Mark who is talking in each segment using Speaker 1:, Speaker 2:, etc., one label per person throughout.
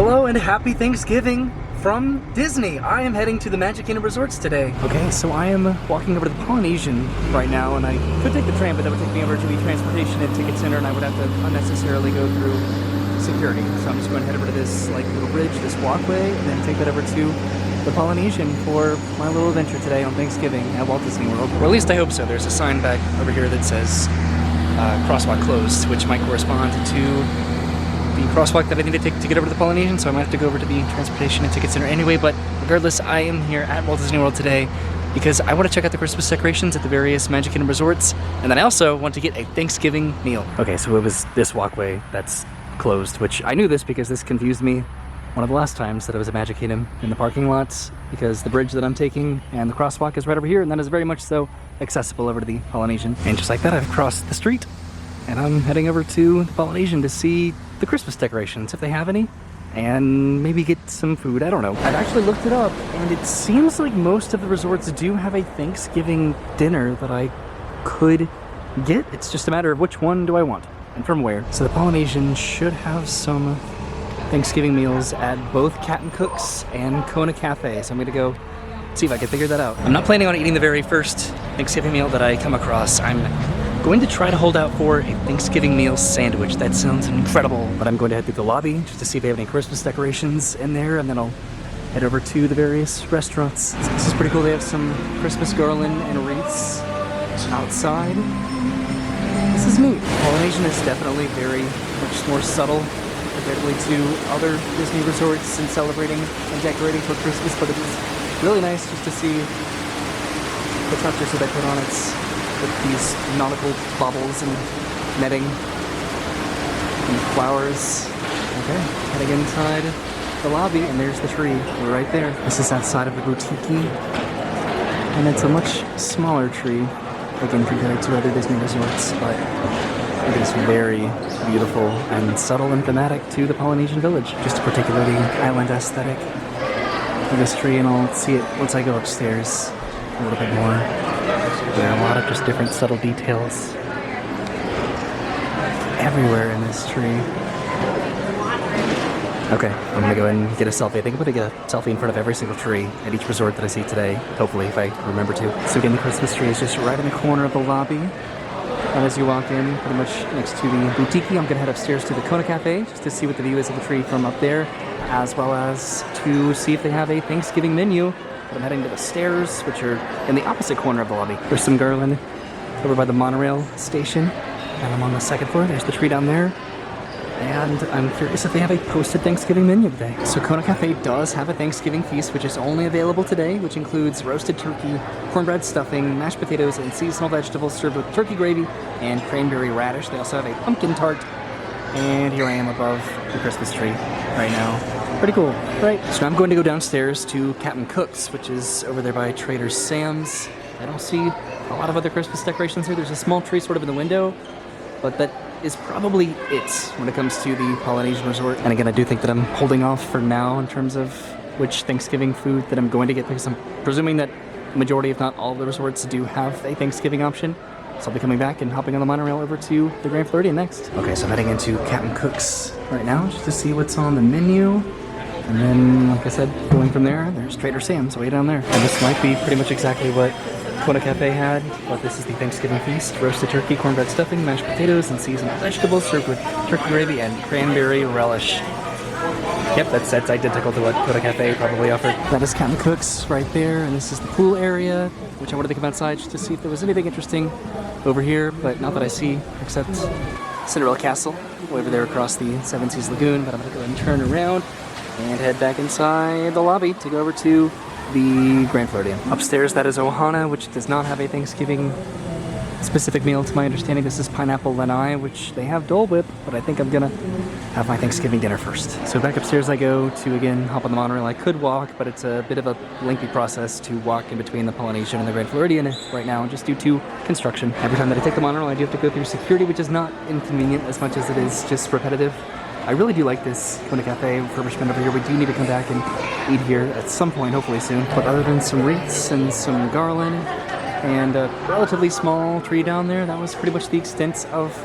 Speaker 1: Hello and happy Thanksgiving from Disney. I am heading to the Magic Kingdom Resorts today. Okay, so I am walking over to the Polynesian right now, and I could take the tram, but that would take me over to the Transportation and Ticket Center, and I would have to unnecessarily go through security. So I'm just going to head over to this little bridge, this walkway, and then take that over to the Polynesian for my little adventure today on Thanksgiving at Walt Disney World. Or at least I hope so. There's a sign back over here that says crosswalk closed, which might correspond to the crosswalk that I need to take to get over to the Polynesian, so I might have to go over to the Transportation and Ticket Center anyway. But regardless, I am here at Walt Disney World today because I want to check out the Christmas decorations at the various Magic Kingdom resorts, and then I also want to get a Thanksgiving meal. Okay, so it was this walkway that's closed, which I knew this because this confused me one of the last times that I was at Magic Kingdom in the parking lots, because the bridge that I'm taking and the crosswalk is right over here, and that is very much so accessible over to the Polynesian. And just like that, I've crossed the street and I'm heading over to the Polynesian to see the Christmas decorations, if they have any, and maybe get some food. I don't know. I've actually looked it up, and it seems like most of the resorts do have a Thanksgiving dinner that I could get. It's just a matter of which one do I want and from where. So the Polynesian should have some Thanksgiving meals at both Cat and Cook's and Kona Cafe, so I'm gonna go see if I can figure that out. I'm not planning on eating the very first Thanksgiving meal that I come across. I'm going to try to hold out for a Thanksgiving meal sandwich. That sounds incredible. But I'm going to head through the lobby just to see if they have any Christmas decorations in there, and then I'll head over to the various restaurants. So this is pretty cool. They have some Christmas garland and wreaths outside. This is neat. Polynesian is definitely very much more subtle comparatively to other Disney resorts in celebrating and decorating for Christmas, but it is really nice just to see the touches that they put on it with these nautical baubles and netting and flowers. Okay, heading inside the lobby, and there's the tree right there. This is outside of the boutique, and it's a much smaller tree, again compared to other Disney resorts, but it is very beautiful and subtle and thematic to the Polynesian village. Just a particularly island aesthetic of this tree, and I'll see it once I go upstairs a little bit more. There are a lot of just different subtle details everywhere in this tree. Okay, I'm gonna go ahead and get a selfie. I think I'm gonna get a selfie in front of every single tree at each resort that I see today, hopefully, if I remember to. So again, the Christmas tree is just right in the corner of the lobby. And as you walk in, pretty much next to the boutique, I'm gonna head upstairs to the Kona Cafe just to see what the view is of the tree from up there, as well as to see if they have a Thanksgiving menu. But I'm heading to the stairs, which are in the opposite corner of the lobby. There's some garland over by the Monorail station, and I'm on the second floor. There's the tree down there, and I'm curious if they have a posted Thanksgiving menu today. So Kona Cafe does have a Thanksgiving feast, which is only available today, which includes roasted turkey, cornbread stuffing, mashed potatoes, and seasonal vegetables served with turkey gravy and cranberry radish. They also have a pumpkin tart, and here I am above the Christmas tree right now. Pretty cool, right? So I'm going to go downstairs to Captain Cook's, which is over there by Trader Sam's. I don't see a lot of other Christmas decorations here. There's a small tree sort of in the window, but that is probably it when it comes to the Polynesian resort. And again, I do think that I'm holding off for now in terms of which Thanksgiving food that I'm going to get, because I'm presuming that the majority, if not all, of the resorts do have a Thanksgiving option. So I'll be coming back and hopping on the monorail over to the Grand Floridian next. Okay, so I'm heading into Captain Cook's right now just to see what's on the menu. And then, like I said, going from there, there's Trader Sam's way down there. And this might be pretty much exactly what Kona Cafe had, but this is the Thanksgiving feast. Roasted turkey, cornbread stuffing, mashed potatoes, and seasonal vegetables served with turkey gravy and cranberry relish. Yep, that's identical to what Kona Cafe probably offered. That is Captain Cook's right there, and this is the pool area, which I wanted to come outside just to see if there was anything interesting over here, but not that I see, except Cinderella Castle, way over there across the Seven Seas Lagoon. But I'm gonna go ahead and turn around and head back inside the lobby to go over to the Grand Floridian. Upstairs, that is Ohana, which does not have a Thanksgiving specific meal to my understanding. This is pineapple lanai, which they have Dole Whip, but I think I'm gonna have my Thanksgiving dinner first. So back upstairs I go to, again, hop on the monorail. I could walk, but it's a bit of a lengthy process to walk in between the Polynesian and the Grand Floridian right now, just due to construction. Every time that I take the monorail, I do have to go through security, which is not inconvenient as much as it is just repetitive. I really do like this Kona Cafe refurbishment over here. We do need to come back and eat here at some point, hopefully soon. But other than some wreaths and some garland and a relatively small tree down there, that was pretty much the extent of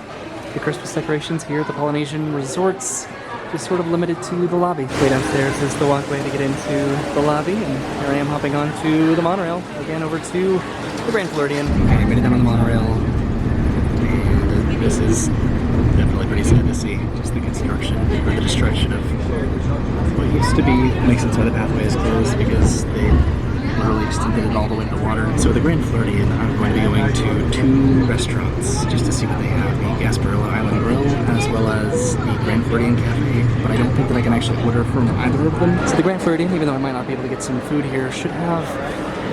Speaker 1: the Christmas decorations here at the Polynesian resorts. just sort of limited to the lobby. Way downstairs is the walkway to get into the lobby, and here I am hopping on to the monorail, again over to the Grand Floridian. Okay, I made it down on the monorail, and this is definitely pretty sad to see. Just the construction, or the destruction of what used to be. Makes sense why the pathway is closed, because they literally extended it all the way to the water. So the Grand Floridian, I'm going to be going to 2 restaurants just to see what they have. The Gasparilla Island Grill, as well as the Grand Floridian Cafe, but I don't think that I can actually order from either of them. So the Grand Floridian, even though I might not be able to get some food here, should have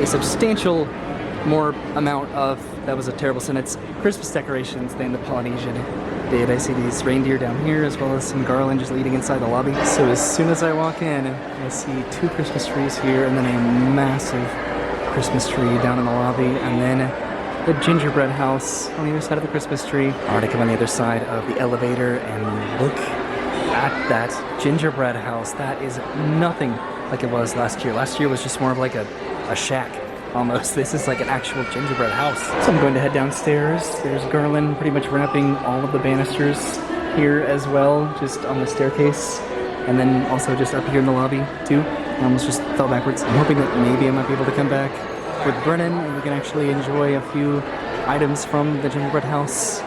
Speaker 1: a substantial more amount of, that was a terrible sentence, Christmas decorations than the Polynesian did. I see these reindeer down here, as well as some garland just leading inside the lobby. So as soon as I walk in, I see 2 Christmas trees here, and then a massive Christmas tree down in the lobby, and then the gingerbread house on the other side of the Christmas tree. Alright, I come on the other side of the elevator, and look at that gingerbread house. That is nothing like it was last year. Last year was just more of like a shack. Almost. This is like an actual gingerbread house. So I'm going to head downstairs. There's garland pretty much wrapping all of the banisters here as well, just on the staircase. And then also just up here in the lobby too. I almost just fell backwards. I'm hoping that maybe I might be able to come back with Brennan and we can actually enjoy a few items from the gingerbread house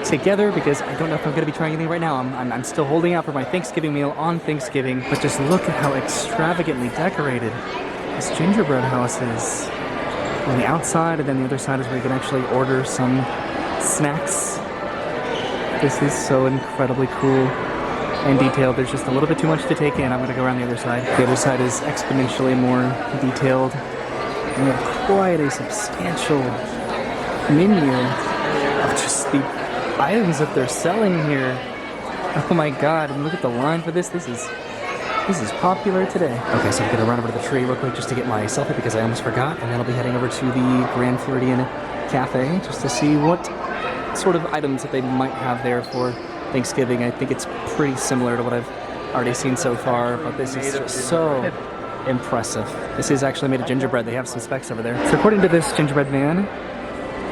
Speaker 1: together, because I don't know if I'm going to be trying anything right now. I'm still holding out for my Thanksgiving meal on Thanksgiving, but just look at how extravagantly decorated this gingerbread house is on the outside, and then the other side is where you can actually order some snacks. This is so incredibly cool and detailed. There's just a little bit too much to take in. I'm going to go around the other side. The other side is exponentially more detailed. And we have quite a substantial menu of just the items that they're selling here. Oh my god, and look at the line for this. This is popular today. Okay, so I'm gonna run over to the tree real quick just to get my selfie, because I almost forgot, and then I'll be heading over to the Grand Floridian Cafe just to see what sort of items that they might have there for Thanksgiving. I think it's pretty similar to what I've already seen so far, but this is just so impressive. This is actually made of gingerbread. They have some specs over there. So according to this gingerbread man,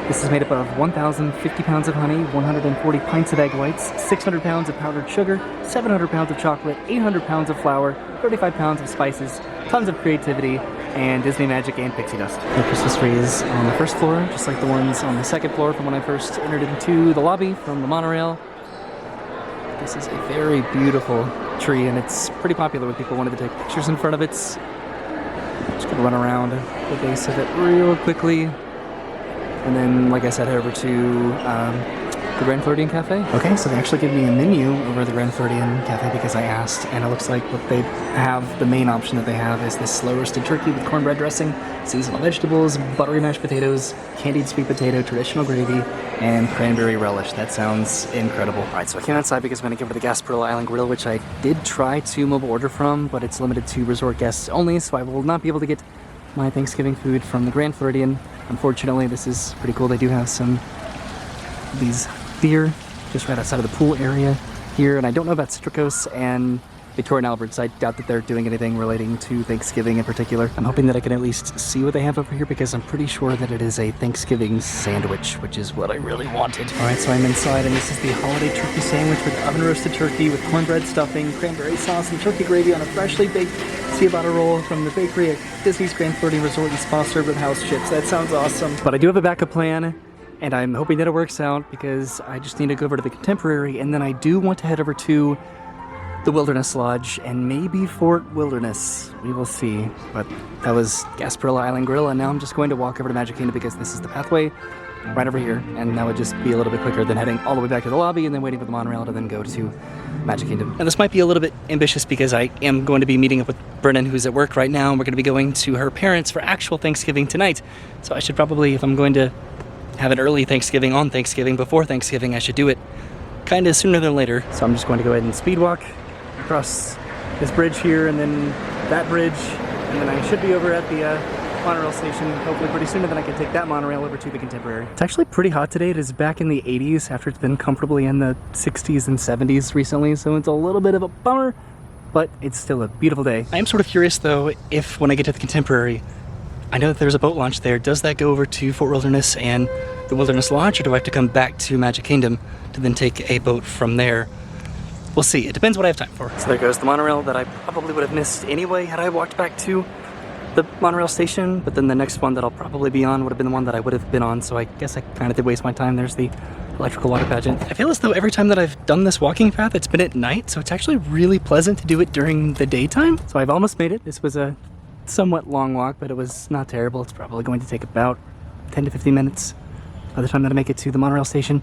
Speaker 1: this is made up of 1,050 pounds of honey, 140 pints of egg whites, 600 pounds of powdered sugar, 700 pounds of chocolate, 800 pounds of flour, 35 pounds of spices, tons of creativity, and Disney magic and pixie dust. The Christmas tree is on the first floor, just like the ones on the second floor from when I first entered into the lobby from the monorail. This is a very beautiful tree, and it's pretty popular when people wanted to take pictures in front of it. Just gonna run around the base of it real quickly. And then, like I said, head over to the Grand Floridian Cafe. Okay, so they actually give me a menu over the Grand Floridian Cafe because I asked, and it looks like what they have, the main option that they have is this slow roasted turkey with cornbread dressing, seasonal vegetables, buttery mashed potatoes, candied sweet potato, traditional gravy, and cranberry relish. That sounds incredible. All right, so I came outside because I'm going to go over to the Gasparilla Island Grill, which I did try to mobile order from, but it's limited to resort guests only, so I will not be able to get my Thanksgiving food from the Grand Floridian. Unfortunately, this is pretty cool. They do have some of these beer just right outside of the pool area here, and I don't know about Citricos and Victoria and Albert's. I doubt that they're doing anything relating to Thanksgiving in particular. I'm hoping that I can at least see what they have over here, because I'm pretty sure that it is a Thanksgiving sandwich, which is what I really wanted. All right, so I'm inside, and this is the holiday turkey sandwich with oven roasted turkey with cornbread stuffing, cranberry sauce, and turkey gravy on a freshly baked ciabatta roll from the bakery at Disney's Grand Floridian Resort and Spa, served with house chips. That sounds awesome. But I do have a backup plan, and I'm hoping that it works out, because I just need to go over to the Contemporary, and then I do want to head over to the Wilderness Lodge and maybe Fort Wilderness. We will see. But that was Gasparilla Island Grill, and now I'm just going to walk over to Magic Kingdom because this is the pathway right over here, and that would just be a little bit quicker than heading all the way back to the lobby and then waiting for the monorail to then go to Magic Kingdom. Now this might be a little bit ambitious because I am going to be meeting up with Brennan, who's at work right now, and we're going to be going to her parents for actual Thanksgiving tonight. So I should probably, if I'm going to have an early Thanksgiving on Thanksgiving, before Thanksgiving, I should do it kind of sooner than later. So I'm just going to go ahead and speed walk across this bridge here, and then that bridge, and then I should be over at the monorail station hopefully pretty soon, and then I can take that monorail over to the Contemporary. It's actually pretty hot today. It is back in the 80s after it's been comfortably in the 60s and 70s recently, so it's a little bit of a bummer, but it's still a beautiful day. I am sort of curious though, if when I get to the Contemporary, I know that there's a boat launch there. Does that go over to Fort Wilderness and the Wilderness Lodge, or do I have to come back to Magic Kingdom to then take a boat from there? we'll see. It depends what I have time for. So there goes the monorail that I probably would have missed anyway had I walked back to the monorail station, but then the next one that I'll probably be on would have been the one that I would have been on, so I guess I kind of did waste my time. There's the electrical water pageant. I feel as though every time that I've done this walking path, it's been at night, so it's actually really pleasant to do it during the daytime. So I've almost made it. This was a somewhat long walk, but it was not terrible. It's probably going to take about 10 to 15 minutes by the time that I make it to the monorail station.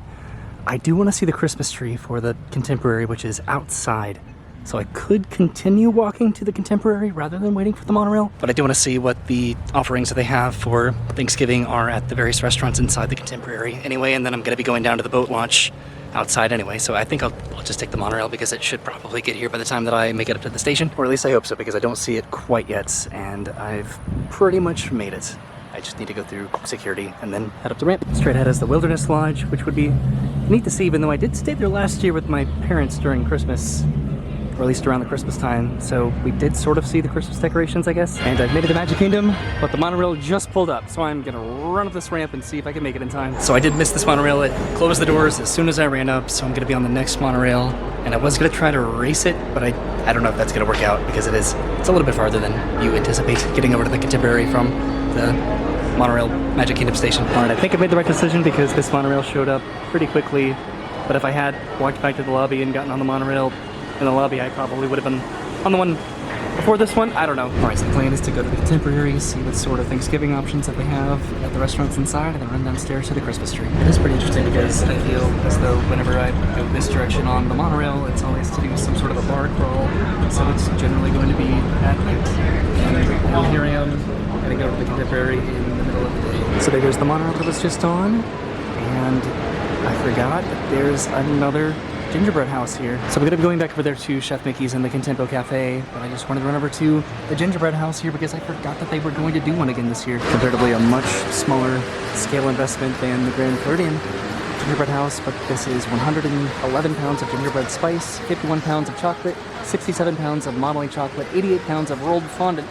Speaker 1: I do want to see the Christmas tree for the Contemporary, which is outside. So I could continue walking to the Contemporary rather than waiting for the monorail. But I do want to see what the offerings that they have for Thanksgiving are at the various restaurants inside the Contemporary anyway, and then I'm going to be going down to the boat launch outside anyway. So I think I'll just take the monorail because it should probably get here by the time that I make it up to the station. Or at least I hope so, because I don't see it quite yet, and I've pretty much made it. I just need to go through security and then head up the ramp. Straight ahead is the Wilderness Lodge, which would be neat to see, even though I did stay there last year with my parents during Christmas, or at least around the Christmas time, so we did sort of see the Christmas decorations, I guess. And I've made it to Magic Kingdom, but the monorail just pulled up, so I'm gonna run up this ramp and see if I can make it in time. So I did miss this monorail. It closed the doors as soon as I ran up, so I'm gonna be on the next monorail, and I was gonna try to race it, but I don't know if that's gonna work out, because it's a little bit farther than you anticipate getting over to the Contemporary from the monorail Magic Kingdom station. All right, I think I made the right decision because this monorail showed up pretty quickly, but if I had walked back to the lobby and gotten on the monorail in the lobby, I probably would have been on the one before this one. I don't know. All right, so the plan is to go to the Contemporary, see what sort of Thanksgiving options that they have at the restaurants inside, and then run downstairs to the Christmas tree. It is pretty interesting because I feel as though whenever I go this direction on the monorail, it's always to do some sort of a bar crawl, so it's generally going to be at night. And here I am, gonna go to the Contemporary in the middle of the day. So there goes the monorail that was just on, and I forgot that there's another Gingerbread house here. So we're gonna be going back over there to Chef Mickey's and the Contempo Cafe, but I just wanted to run over to the Gingerbread house here because I forgot that they were going to do one again this year. Comparatively a much smaller scale investment than the Grand Floridian Gingerbread house, but this is 111 pounds of gingerbread spice, 51 pounds of chocolate, 67 pounds of modeling chocolate, 88 pounds of rolled fondant,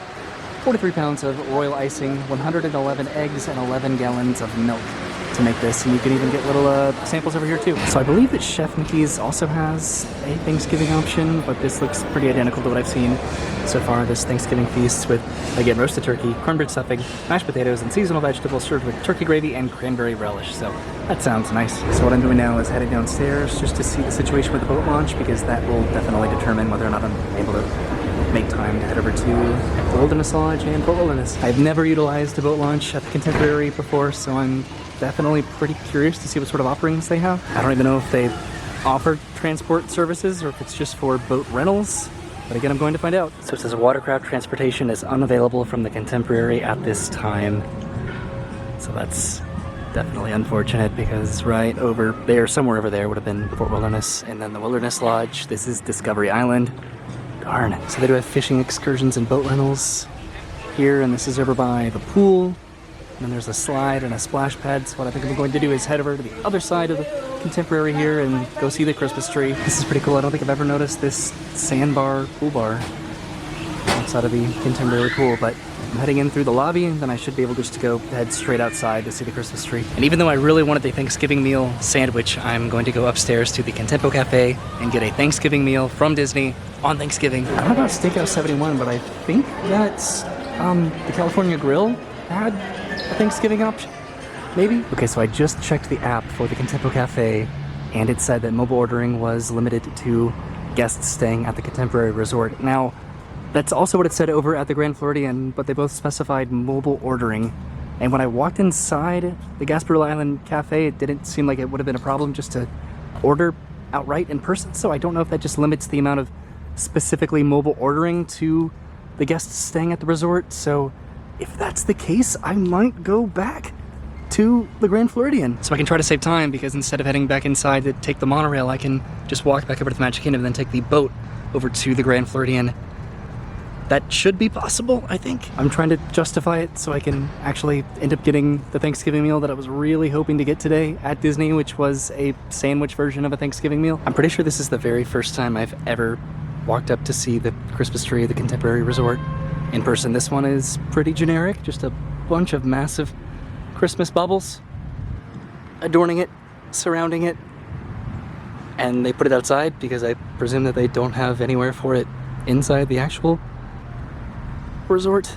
Speaker 1: 43 pounds of royal icing, 111 eggs, and 11 gallons of milk to make this, and you can even get little samples over here too. So I believe that Chef Mickey's also has a Thanksgiving option, but this looks pretty identical to what I've seen so far. This Thanksgiving feast with, again, roasted turkey, cornbread stuffing, mashed potatoes, and seasonal vegetables served with turkey gravy and cranberry relish. So that sounds nice. So what I'm doing now is heading downstairs just to see the situation with the boat launch, because that will definitely determine whether or not I'm able to make time to head over to the Wilderness Lodge and Fort Wilderness. I've never utilized a boat launch at the Contemporary before, so I'm definitely pretty curious to see what sort of offerings they have. I don't even know if they offer transport services or if it's just for boat rentals, but again, I'm going to find out. So it says watercraft transportation is unavailable from the Contemporary at this time. So that's definitely unfortunate, because right over there, somewhere over there, would have been Fort Wilderness, and then the Wilderness Lodge. This is Discovery Island. Darn. So they do have fishing excursions and boat rentals here, and this is over by the pool. And then there's a slide and a splash pad. So what I think I'm going to do is head over to the other side of the Contemporary here and go see the Christmas tree. This is pretty cool. I don't think I've ever noticed this sandbar pool bar outside of the Contemporary pool, but I'm heading in through the lobby, and then I should be able just to go head straight outside to see the Christmas tree. And even though I really wanted a Thanksgiving meal sandwich, I'm going to go upstairs to the Contempo Cafe and get a Thanksgiving meal from Disney on Thanksgiving. I don't know about Steakhouse 71, but I think that's the California Grill had a Thanksgiving option, maybe? Okay, so I just checked the app for the Contempo Cafe, and it said that mobile ordering was limited to guests staying at the Contemporary Resort. Now, that's also what it said over at the Grand Floridian, but they both specified mobile ordering. And when I walked inside the Gasparilla Island Cafe, it didn't seem like it would have been a problem just to order outright in person, so I don't know if that just limits the amount of specifically mobile ordering to the guests staying at the resort. So if that's the case, I might go back to the Grand Floridian, so I can try to save time, because instead of heading back inside to take the monorail, I can just walk back over to the Magic Kingdom and then take the boat over to the Grand Floridian. That should be possible, I think. I'm trying to justify it so I can actually end up getting the Thanksgiving meal that I was really hoping to get today at Disney, which was a sandwich version of a Thanksgiving meal. I'm pretty sure this is the very first time I've ever walked up to see the Christmas tree at the Contemporary Resort in person. This one is pretty generic, just a bunch of massive Christmas bubbles adorning it, surrounding it. and they put it outside because I presume that they don't have anywhere for it inside the actual resort.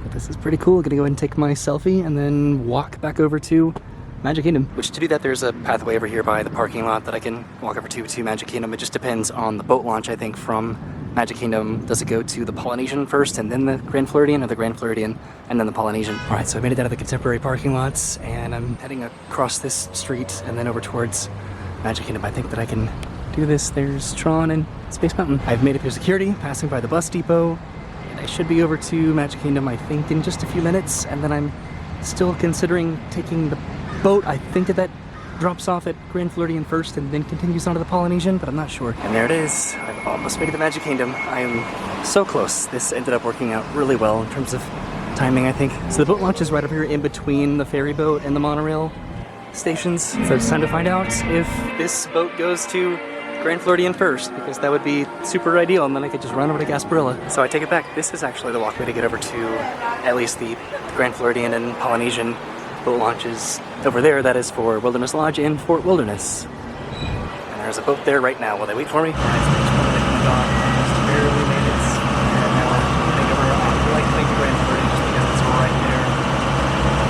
Speaker 1: But this is pretty cool. I'm gonna go ahead and take my selfie and then walk back over to Magic Kingdom. Which, to do that, there's a pathway over here by the parking lot that I can walk over to Magic Kingdom. It just depends on the boat launch, I think, from Magic Kingdom. Does it go to the Polynesian first and then the Grand Floridian, or the Grand Floridian and then the Polynesian? All right, so I made it out of the contemporary parking lots and I'm heading across this street and then over towards Magic Kingdom. I think that I can do this. There's Tron and Space Mountain. I've made it through security, passing by the bus depot, and I should be over to Magic Kingdom, I think, in just a few minutes, and then I'm still considering taking the boat. I think that drops off at Grand Floridian first and then continues onto the Polynesian, but I'm not sure. And there it is. I've almost made it to Magic Kingdom. I am so close. This ended up working out really well in terms of timing, I think. So the boat launch is right up here in between the ferry boat and the monorail stations. So it's time to find out if this boat goes to Grand Floridian first, because that would be super ideal, and then I could just run over to Gasparilla. So I take it back. This is actually the walkway to get over to at least the Grand Floridian and Polynesian boat launches. Over there, that is for Wilderness Lodge and Fort Wilderness. And there's a boat there right now. Will they wait for me? Just barely made it. And now I think I like to take the Grand Floridian just because it's right there.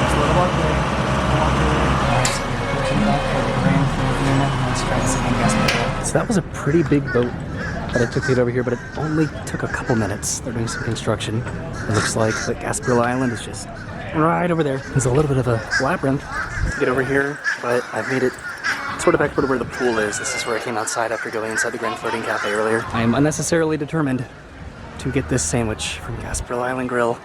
Speaker 1: There's a little walkway. So that was a pretty big boat that I took to get over here, but it only took a couple minutes. They're doing some construction. It looks like the Gasparilla Island is just right over there. There's a little bit of a labyrinth to get over here, but I've made it sort of back to where the pool is. This is where I came outside after going inside the Grand Floridian Cafe earlier. I am unnecessarily determined to get this sandwich from Gasparilla Island Grill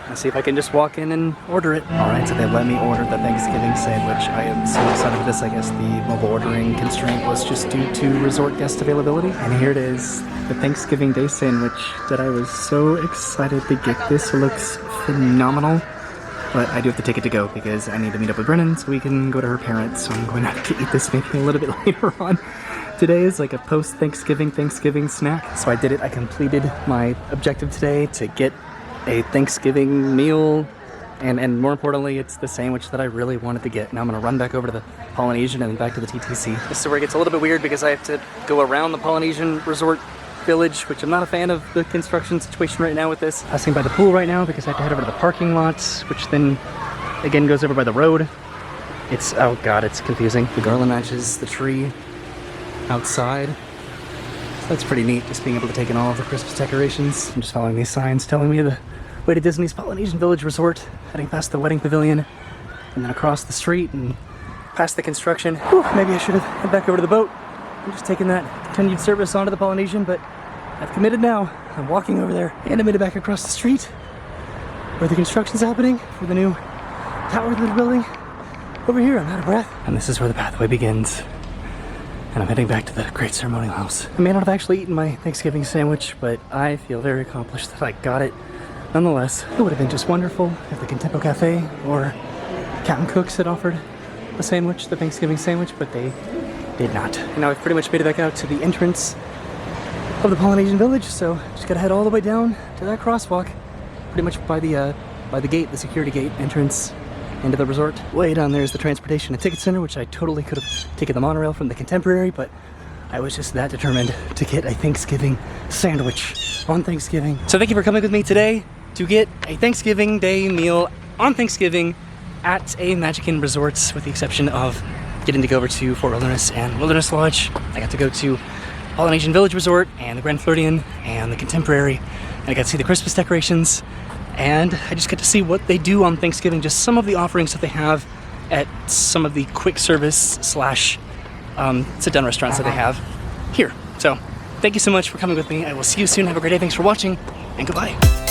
Speaker 1: and see if I can just walk in and order it. All right, so they let me order the Thanksgiving sandwich. I am so excited for this. I guess the mobile ordering constraint was just due to resort guest availability. And here it is, the Thanksgiving Day sandwich that I was so excited to get. This looks phenomenal. But I do have to take it to go because I need to meet up with Brennan so we can go to her parents. So I'm going to have to eat this maybe a little bit later on. Today is like a post-Thanksgiving snack. So I did it. I completed my objective today to get a Thanksgiving meal, and more importantly, it's the sandwich that I really wanted to get. Now I'm gonna run back over to the Polynesian and then back to the TTC. This is where it gets a little bit weird because I have to go around the Polynesian Resort Village, which I'm not a fan of the construction situation right now with this. Passing by the pool right now because I have to head over to the parking lots, which then again goes over by the road. It's, oh god, it's confusing. The garland matches the tree outside. So that's pretty neat, just being able to take in all of the Christmas decorations. I'm just following these signs telling me the way to Disney's Polynesian Village Resort, heading past the wedding pavilion, and then across the street and past the construction. Whew, maybe I should have head back over to the boat. I'm just taking that continued service onto the Polynesian, but I've committed now. I'm walking over there, and I made it back across the street where the construction's happening for the new tower that they're building. Over here, I'm out of breath. And this is where the pathway begins. And I'm heading back to the Great Ceremonial House. I may not have actually eaten my Thanksgiving sandwich, but I feel very accomplished that I got it. Nonetheless, it would have been just wonderful if the Contempo Cafe or Captain Cook's had offered a sandwich, the Thanksgiving sandwich, but they did not. And now I've pretty much made it back out to the entrance of the Polynesian Village, so just gotta head all the way down to that crosswalk, pretty much by the gate, the security gate entrance into the resort. Way down there is the transportation and ticket center, which I totally could have taken the monorail from the Contemporary, but I was just that determined to get a Thanksgiving sandwich on Thanksgiving. So thank you for coming with me today to get a Thanksgiving Day meal on Thanksgiving at a Magic Kingdom Resorts, with the exception of getting to go over to Fort Wilderness and Wilderness Lodge. I got to go to Polynesian Village Resort and the Grand Floridian and the Contemporary, and I got to see the Christmas decorations, and I just got to see what they do on Thanksgiving, just some of the offerings that they have at some of the quick service slash sit-down restaurants that they have here. So thank you so much for coming with me. I will see you soon. Have a great day. Thanks for watching, and goodbye.